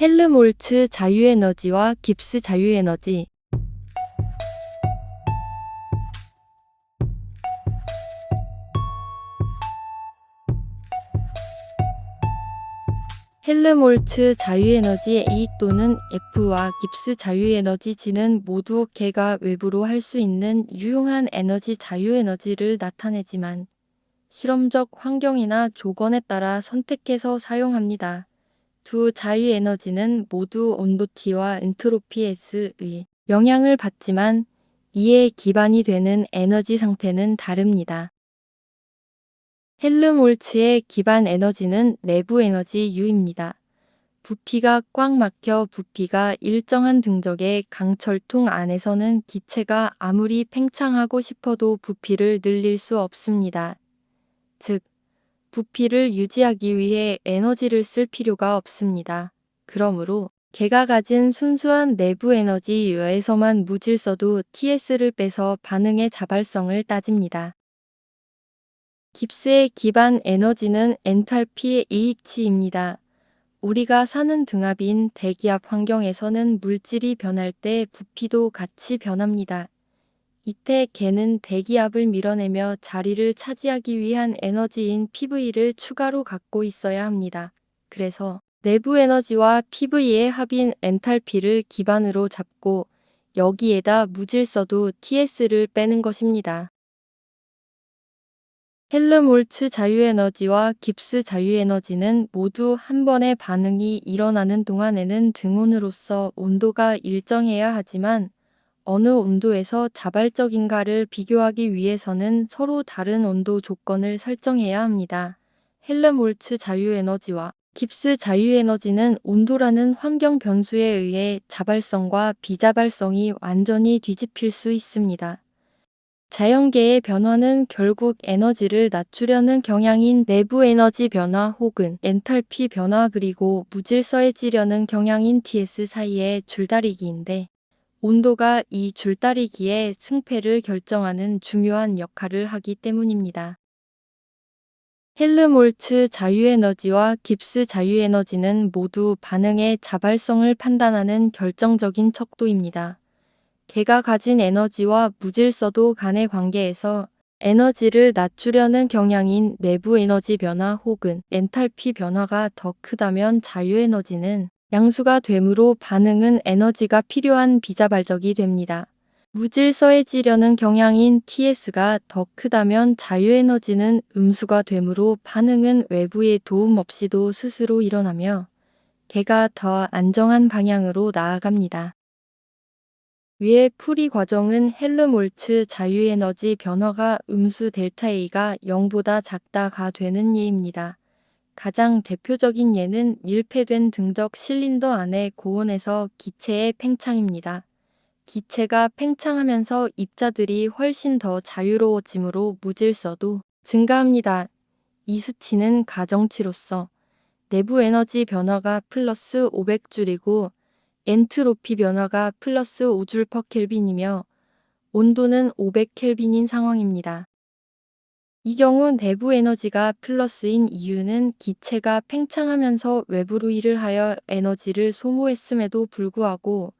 헬름홀츠 자유에너지와 깁스 자유에너지. 헬름홀츠 자유에너지 A 또는 F와 깁스 자유에너지 G는 모두 개가 외부로 할 수 있는 유용한 에너지 자유에너지를 나타내지만 실험적 환경이나 조건에 따라 선택해서 사용합니다. 두 자유에너지는 모두 온도 T와 엔트로피 S의 영향을 받지만 이에 기반이 되는 에너지 상태는 다릅니다. 헬름홀츠의 기반 에너지는 내부 에너지 U입니다. 부피가 꽉 막혀 부피가 일정한 등적의 강철통 안에서는 기체가 아무리 팽창하고 싶어도 부피를 늘릴 수 없습니다. 즉, 부피를 유지하기 위해 에너지를 쓸 필요가 없습니다. 그러므로 개가 가진 순수한 내부 에너지 U에서만 무질서도 TS를 빼서 반응의 자발성을 따집니다. 깁스의 기반 에너지는 엔탈피 H입니다. 우리가 사는 등압인 대기압 환경에서는 물질이 변할 때 부피도 같이 변합니다. 이때 개는 대기압을 밀어내며 자리를 차지하기 위한 에너지인 PV를 추가로 갖고 있어야 합니다. 그래서 내부 에너지와 PV의 합인 엔탈피를 기반으로 잡고 여기에다 무질서도 TS를 빼는 것입니다. 헬름홀츠 자유에너지와 깁스 자유에너지는 모두 한 번의 반응이 일어나는 동안에는 등온으로서 온도가 일정해야 하지만 어느 온도에서 자발적인가를 비교하기 위해서는 서로 다른 온도 조건을 설정해야 합니다. 헬름홀츠 자유에너지와 깁스 자유에너지는 온도라는 환경 변수에 의해 자발성과 비자발성이 완전히 뒤집힐 수 있습니다. 자연계의 변화는 결국 에너지를 낮추려는 경향인 내부 에너지 변화 혹은 엔탈피 변화 그리고 무질서해지려는 경향인 TS 사이의 줄다리기인데 온도가 이 줄다리기의 승패를 결정하는 중요한 역할을 하기 때문입니다. 헬름홀츠 자유에너지와 깁스 자유에너지는 모두 반응의 자발성을 판단하는 결정적인 척도입니다. 개가 가진 에너지와 무질서도 간의 관계에서 에너지를 낮추려는 경향인 내부 에너지 변화 혹은 엔탈피 변화가 더 크다면 자유에너지는 양수가 되므로 반응은 에너지가 필요한 비자발적이 됩니다. 무질서해지려는 경향인 TS가 더 크다면 자유에너지는 음수가 되므로 반응은 외부의 도움 없이도 스스로 일어나며 개가 더 안정한 방향으로 나아갑니다. 위의 풀이 과정은 헬름홀츠 자유에너지 변화가 음수 델타 A가 0보다 작다가 되는 예입니다. 가장 대표적인 예는 밀폐된 등적 실린더 안의 고온에서 기체의 팽창입니다. 기체가 팽창하면서 입자들이 훨씬 더 자유로워지므로 무질서도 증가합니다. 이 수치는 가정치로서 내부 에너지 변화가 플러스 500줄이고 엔트로피 변화가 플러스 5줄 퍼 켈빈이며 온도는 500켈빈인 상황입니다. 이 경우 내부 에너지가 플러스인 이유는 기체가 팽창하면서 외부로 일을 하여 에너지를 소모했음에도 불구하고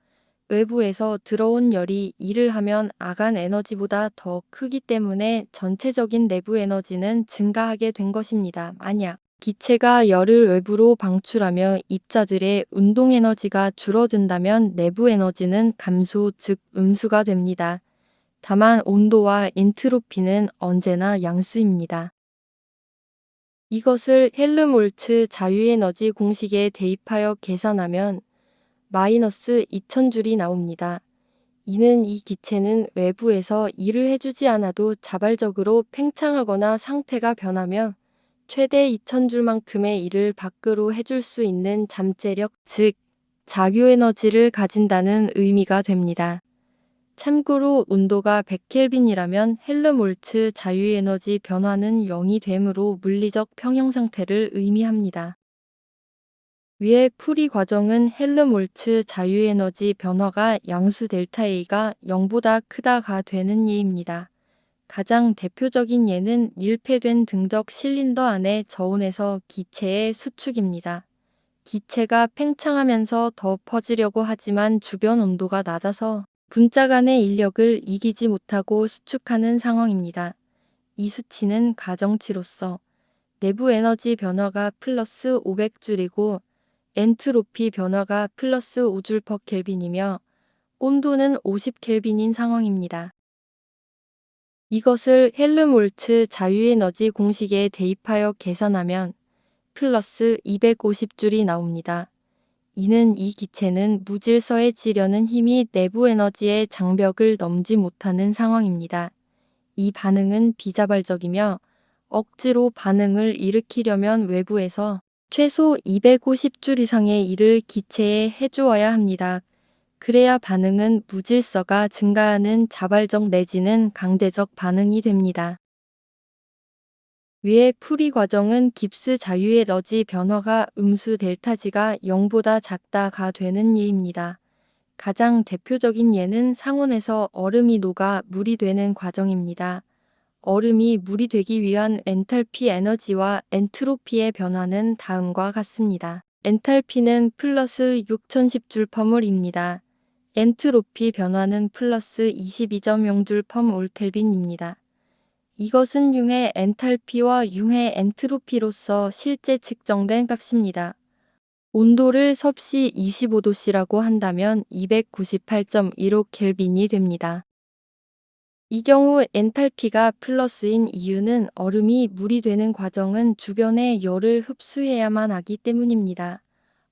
외부에서 들어온 열이 일을 하면 아간 에너지보다 더 크기 때문에 전체적인 내부 에너지는 증가하게 된 것입니다. 만약 기체가 열을 외부로 방출하며 입자들의 운동 에너지가 줄어든다면 내부 에너지는 감소 즉 음수가 됩니다. 다만 온도와 엔트로피는 언제나 양수입니다. 이것을 헬름홀츠 자유에너지 공식에 대입하여 계산하면 마이너스 2000줄이 나옵니다. 이는 이 기체는 외부에서 일을 해주지 않아도 자발적으로 팽창하거나 상태가 변하며 최대 2000줄만큼의 일을 밖으로 해줄 수 있는 잠재력, 즉 자유에너지를 가진다는 의미가 됩니다. 참고로 온도가 100켈빈이라면 헬름홀츠 자유에너지 변화는 0이 되므로 물리적 평형 상태를 의미합니다. 위의 풀이 과정은 헬름홀츠 자유에너지 변화가 양수 델타 A가 0보다 크다가 되는 예입니다. 가장 대표적인 예는 밀폐된 등적 실린더 안의 저온에서 기체의 수축입니다. 기체가 팽창하면서 더 퍼지려고 하지만 주변 온도가 낮아서 분자 간의 인력을 이기지 못하고 수축하는 상황입니다. 이 수치는 가정치로서 내부 에너지 변화가 플러스 500줄이고 엔트로피 변화가 플러스 5줄 퍼 켈빈이며 온도는 50켈빈인 상황입니다. 이것을 헬름홀츠 자유에너지 공식에 대입하여 계산하면 플러스 250줄이 나옵니다. 이는 이 기체는 무질서에 찌려는 힘이 내부 에너지의 장벽을 넘지 못하는 상황입니다. 이 반응은 비자발적이며 억지로 반응을 일으키려면 외부에서 최소 250줄 이상의 일을 기체에 해주어야 합니다. 그래야 반응은 무질서가 증가하는 자발적 내지는 강제적 반응이 됩니다. 위의 풀이 과정은 깁스 자유에너지 변화가 음수 델타지가 0보다 작다가 되는 예입니다. 가장 대표적인 예는 상온에서 얼음이 녹아 물이 되는 과정입니다. 얼음이 물이 되기 위한 엔탈피 에너지와 엔트로피의 변화는 다음과 같습니다. 엔탈피는 플러스 6010줄/몰입니다. 엔트로피 변화는 플러스 22.0줄/몰켈빈입니다. 이것은 융의 엔탈피와 융의 엔트로피로서 실제 측정된 값입니다. 온도를 섭씨 25도씨라고 한다면 298.15켈빈이 됩니다. 이 경우 엔탈피가 플러스인 이유는 얼음이 물이 되는 과정은 주변의 열을 흡수해야만 하기 때문입니다.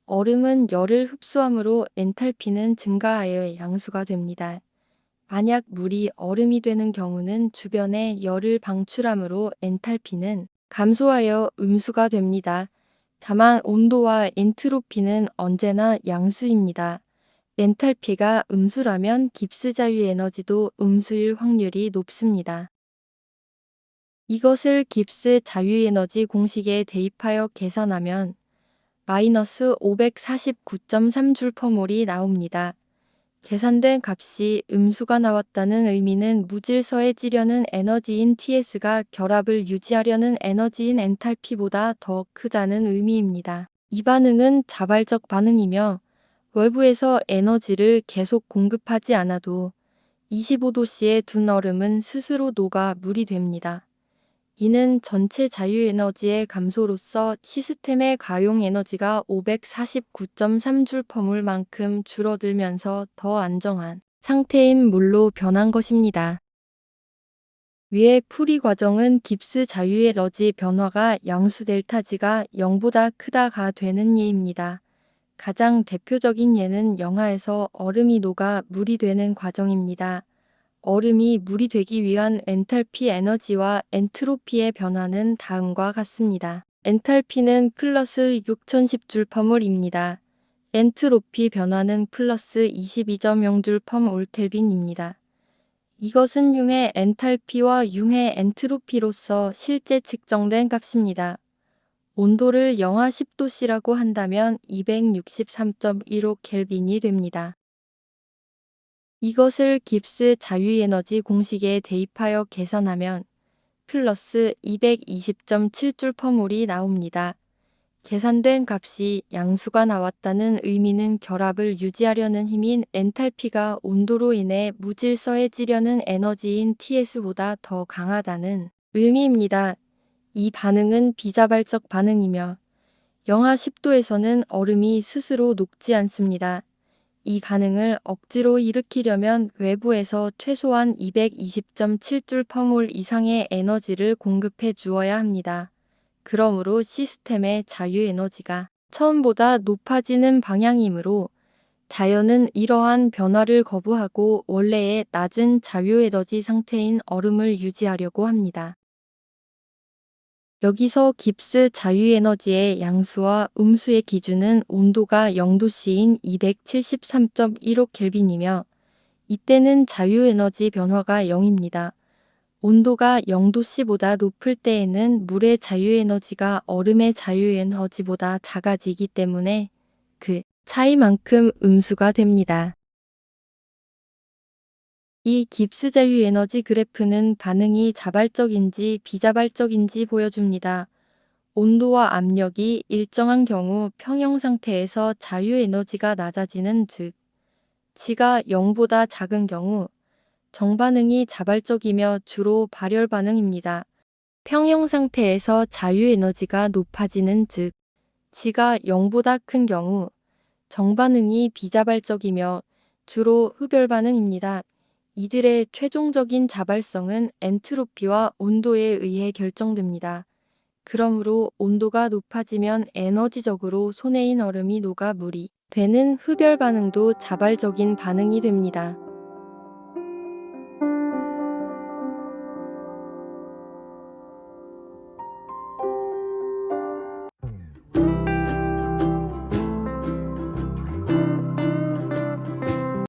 얼음은 열을 흡수함으로 엔탈피는 증가하여 양수가 됩니다. 만약 물이 얼음이 되는 경우는 주변에 열을 방출함으로 엔탈피는 감소하여 음수가 됩니다. 다만 온도와 엔트로피는 언제나 양수입니다. 엔탈피가 음수라면 깁스 자유 에너지도 음수일 확률이 높습니다. 이것을 깁스 자유 에너지 공식에 대입하여 계산하면 마이너스 549.3줄/몰이 나옵니다. 계산된 값이 음수가 나왔다는 의미는 무질서에 찌려는 에너지인 Ts가 결합을 유지하려는 에너지인 엔탈피보다 더 크다는 의미입니다. 이 반응은 자발적 반응이며 외부에서 에너지를 계속 공급하지 않아도 25도씨에 둔 얼음은 스스로 녹아 물이 됩니다. 이는 전체 자유에너지의 감소로써 시스템의 가용 에너지가 549.3줄/몰만큼 줄어들면서 더 안정한 상태인 물로 변한 것입니다. 위의 풀이 과정은 깁스 자유에너지 변화가 양수 델타지가 0보다 크다가 되는 예입니다. 가장 대표적인 예는 영하에서 얼음이 녹아 물이 되는 과정입니다. 얼음이 물이 되기 위한 엔탈피 에너지와 엔트로피의 변화는 다음과 같습니다. 엔탈피는 플러스 6010줄/몰입니다. 엔트로피 변화는 플러스 22.0줄/몰켈빈입니다. 이것은 융의 엔탈피와 융의 엔트로피로서 실제 측정된 값입니다. 온도를 영하 10도씨라고 한다면 263.15켈빈이 됩니다. 이것을 깁스 자유에너지 공식에 대입하여 계산하면 플러스 220.7줄/몰이 나옵니다. 계산된 값이 양수가 나왔다는 의미는 결합을 유지하려는 힘인 엔탈피가 온도로 인해 무질서해지려는 에너지인 Ts보다 더 강하다는 의미입니다. 이 반응은 비자발적 반응이며 영하 10도에서는 얼음이 스스로 녹지 않습니다. 이 반응을 억지로 일으키려면 외부에서 최소한 220.7줄/몰 이상의 에너지를 공급해 주어야 합니다. 그러므로 시스템의 자유에너지가 처음보다 높아지는 방향이므로 자연은 이러한 변화를 거부하고 원래의 낮은 자유에너지 상태인 얼음을 유지하려고 합니다. 여기서 깁스 자유에너지의 양수와 음수의 기준은 온도가 0도씨인 273.15켈빈이며 이때는 자유에너지 변화가 0입니다. 온도가 0도씨보다 높을 때에는 물의 자유에너지가 얼음의 자유에너지보다 작아지기 때문에 그 차이만큼 음수가 됩니다. 이 깁스 자유에너지 그래프는 반응이 자발적인지 비자발적인지 보여줍니다. 온도와 압력이 일정한 경우 평형 상태에서 자유 에너지가 낮아지는 즉, G가 0보다 작은 경우 정반응이 자발적이며 주로 발열 반응입니다. 평형 상태에서 자유 에너지가 높아지는 즉, G가 0보다 큰 경우 정반응이 비자발적이며 주로 흡열 반응입니다. 이들의 최종적인 자발성은 엔트로피와 온도에 의해 결정됩니다. 그러므로 온도가 높아지면 에너지적으로 손해인 얼음이 녹아 물이 되는 흡열 반응도 자발적인 반응이 됩니다.